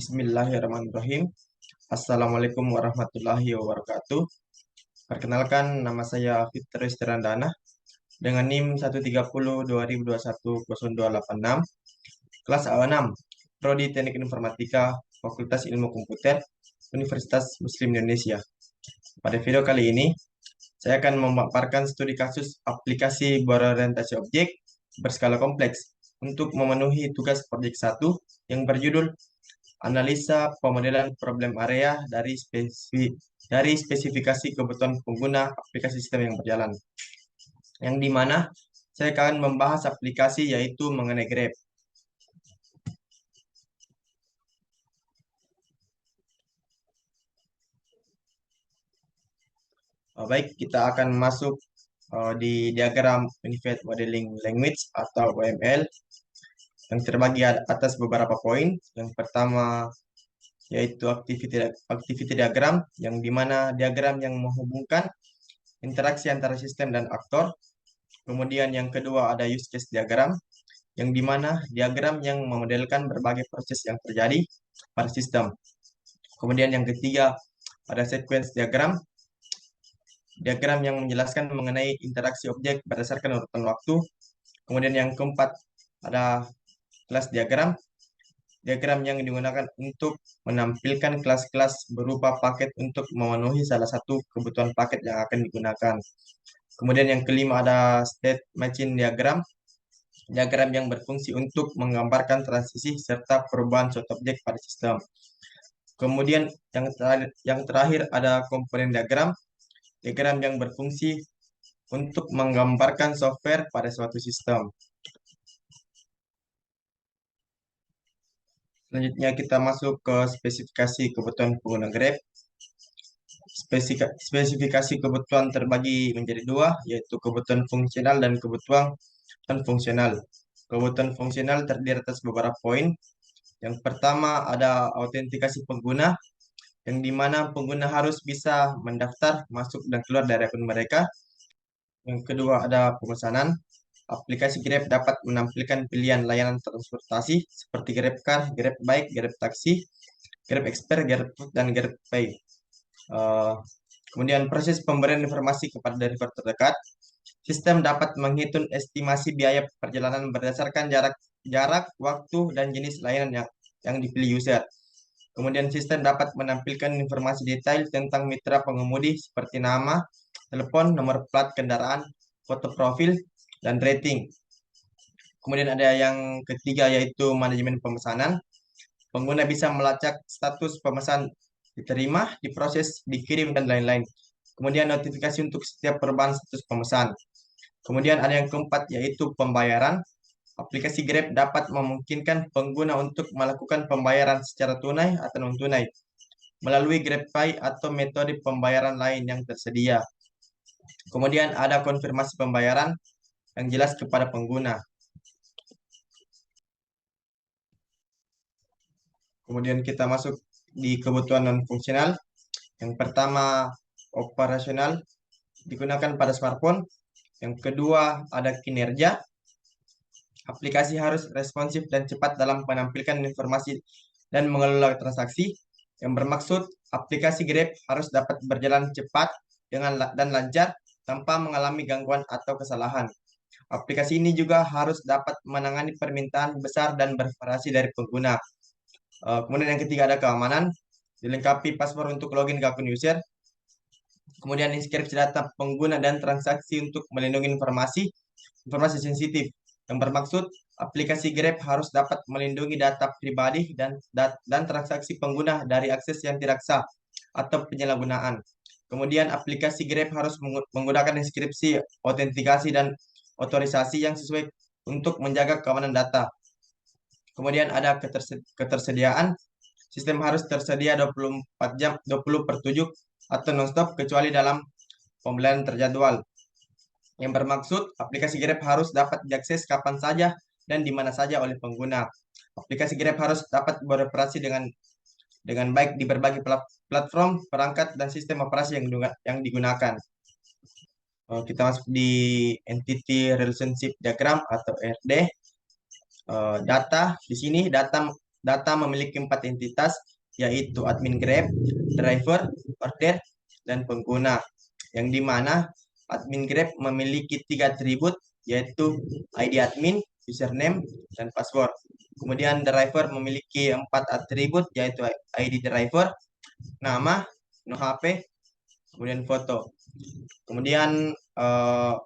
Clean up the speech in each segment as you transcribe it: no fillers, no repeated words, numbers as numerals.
Bismillahirrahmanirrahim. Assalamualaikum warahmatullahi wabarakatuh. Perkenalkan, nama saya Fitris Tirandana dengan NIM 130-2021-0286, kelas A6, Prodi Teknik Informatika, Fakultas Ilmu Komputer, Universitas Muslim Indonesia. Pada video kali ini, saya akan memaparkan studi kasus aplikasi berorientasi objek berskala kompleks untuk memenuhi tugas proyek 1 yang berjudul analisa pemodelan problem area dari spesifikasi kebutuhan pengguna aplikasi sistem yang berjalan. Yang di mana saya akan membahas aplikasi yaitu mengenai Grab. Baik, kita akan masuk di diagram Unified Modeling Language atau UML yang terbagi atas beberapa poin. Yang pertama yaitu activity diagram, yang dimana diagram yang menghubungkan interaksi antara sistem dan aktor. Kemudian yang kedua ada use case diagram, yang dimana diagram yang memodelkan berbagai proses yang terjadi pada sistem. Kemudian yang ketiga ada sequence diagram, diagram yang menjelaskan mengenai interaksi objek berdasarkan urutan waktu. Kemudian yang keempat ada kelas diagram, diagram yang digunakan untuk menampilkan kelas-kelas berupa paket untuk memenuhi salah satu kebutuhan paket yang akan digunakan. Kemudian yang kelima ada state machine diagram, diagram yang berfungsi untuk menggambarkan transisi serta perubahan suatu objek pada sistem. Kemudian yang terakhir ada komponen diagram, diagram yang berfungsi untuk menggambarkan software pada suatu sistem. Selanjutnya kita masuk ke spesifikasi kebutuhan pengguna Grab. Spesifikasi kebutuhan terbagi menjadi dua, yaitu kebutuhan fungsional dan kebutuhan non-fungsional. Kebutuhan fungsional terdiri atas beberapa poin. Yang pertama ada autentikasi pengguna, yang dimana pengguna harus bisa mendaftar, masuk, dan keluar dari akun mereka. Yang kedua ada pemesanan. Aplikasi Grab dapat menampilkan pilihan layanan transportasi seperti GrabCar, GrabBike, GrabTaxi, GrabExpress, GrabFood, dan GrabPay. Kemudian proses pemberian informasi kepada driver terdekat. Sistem dapat menghitung estimasi biaya perjalanan berdasarkan jarak, waktu, dan jenis layanan yang dipilih user. Kemudian sistem dapat menampilkan informasi detail tentang mitra pengemudi seperti nama, telepon, nomor plat kendaraan, foto profil, dan rating. Kemudian ada yang ketiga yaitu manajemen pemesanan. Pengguna bisa melacak status pemesan diterima, diproses, dikirim, dan lain-lain. Kemudian notifikasi untuk setiap perubahan status pemesan. Kemudian ada yang keempat yaitu pembayaran. Aplikasi Grab dapat memungkinkan pengguna untuk melakukan pembayaran secara tunai atau non-tunai melalui GrabPay atau metode pembayaran lain yang tersedia. Kemudian ada konfirmasi pembayaran yang jelas kepada pengguna. Kemudian kita masuk di kebutuhan non-fungsional. Yang pertama, operasional digunakan pada smartphone. Yang kedua, ada kinerja. Aplikasi harus responsif dan cepat dalam menampilkan informasi dan mengelola transaksi. Yang bermaksud, aplikasi Grab harus dapat berjalan cepat dan lancar tanpa mengalami gangguan atau kesalahan. Aplikasi ini juga harus dapat menangani permintaan besar dan bervariasi dari pengguna. Kemudian yang ketiga ada keamanan, dilengkapi password untuk login ke akun user. Kemudian inskripsi data pengguna dan transaksi untuk melindungi informasi sensitif. Yang bermaksud, aplikasi Grab harus dapat melindungi data pribadi dan transaksi pengguna dari akses yang tidak sah atau penyalahgunaan. Kemudian aplikasi Grab harus menggunakan inskripsi, autentikasi, dan otorisasi yang sesuai untuk menjaga keamanan data. Kemudian ada ketersediaan. Sistem harus tersedia 24 jam, 20/7 atau non-stop kecuali dalam pembelian terjadwal. Yang bermaksud, aplikasi Grab harus dapat diakses kapan saja dan di mana saja oleh pengguna. Aplikasi Grab harus dapat beroperasi dengan baik di berbagai platform, perangkat, dan sistem operasi yang digunakan. Kita masuk di Entity Relationship Diagram atau ERD. Data, di sini data data memiliki 4 entitas, yaitu admin Grab, driver, order, dan pengguna. Yang di mana admin Grab memiliki 3 atribut, yaitu ID admin, username, dan password. Kemudian driver memiliki 4 atribut, yaitu ID driver, nama, no HP, kemudian foto. Kemudian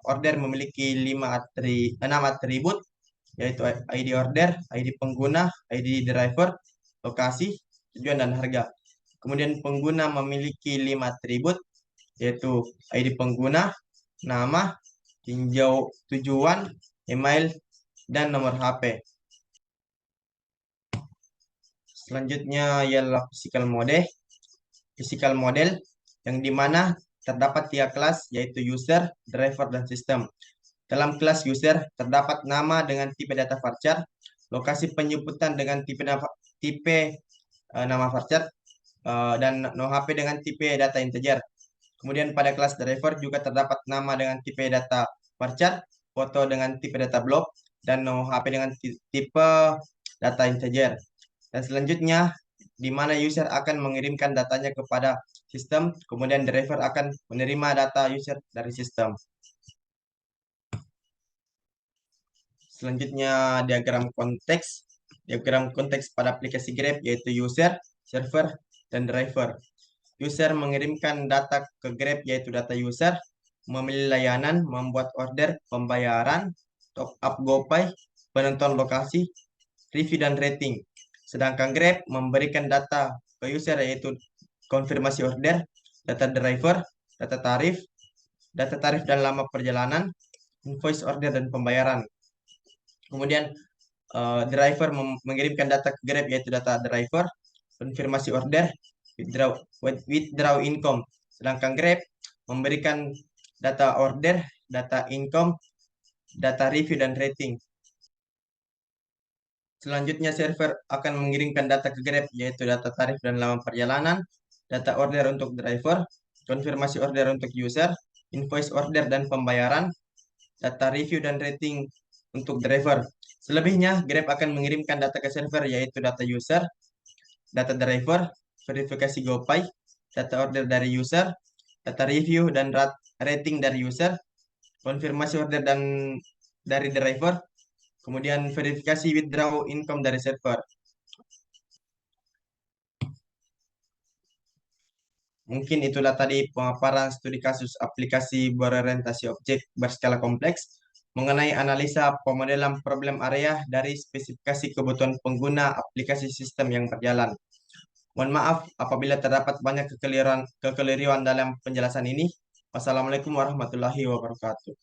order memiliki 6 atribut, yaitu ID order, ID pengguna, ID driver, lokasi, tujuan, dan harga. Kemudian pengguna memiliki 5 atribut, yaitu ID pengguna, nama, tinjau tujuan, email, dan nomor HP. Selanjutnya ialah physical model. Physical model yang dimana terdapat 3 kelas, yaitu user, driver, dan sistem. Dalam kelas user terdapat nama dengan tipe data varchar, lokasi penjemputan dengan nama varchar, dan no HP dengan tipe data integer. Kemudian pada kelas driver juga terdapat nama dengan tipe data varchar, foto dengan tipe data block, dan no HP dengan tipe data integer. Dan selanjutnya, di mana user akan mengirimkan datanya kepada sistem, kemudian driver akan menerima data user dari sistem. Selanjutnya, diagram konteks. Diagram konteks pada aplikasi Grab yaitu user, server, dan driver. User mengirimkan data ke Grab yaitu data user, memilih layanan, membuat order, pembayaran, top up GoPay, penonton lokasi, review, dan rating. Sedangkan Grab memberikan data ke user yaitu konfirmasi order, data driver, data tarif dan lama perjalanan, invoice order, dan pembayaran. Kemudian driver mengirimkan data ke Grab yaitu data driver, konfirmasi order, withdraw income. Sedangkan Grab memberikan data order, data income, data review, dan rating. Selanjutnya, server akan mengirimkan data ke Grab, yaitu data tarif dan lama perjalanan, data order untuk driver, konfirmasi order untuk user, invoice order dan pembayaran, data review dan rating untuk driver. Selebihnya, Grab akan mengirimkan data ke server, yaitu data user, data driver, verifikasi GoPay, data order dari user, data review dan rating dari user, konfirmasi order dan dari driver, kemudian verifikasi withdraw income dari server. Mungkin itulah tadi pemaparan studi kasus aplikasi berorientasi objek berskala kompleks mengenai analisa pemodelan problem area dari spesifikasi kebutuhan pengguna aplikasi sistem yang berjalan. Mohon maaf apabila terdapat banyak kekeliruan dalam penjelasan ini. Wassalamualaikum warahmatullahi wabarakatuh.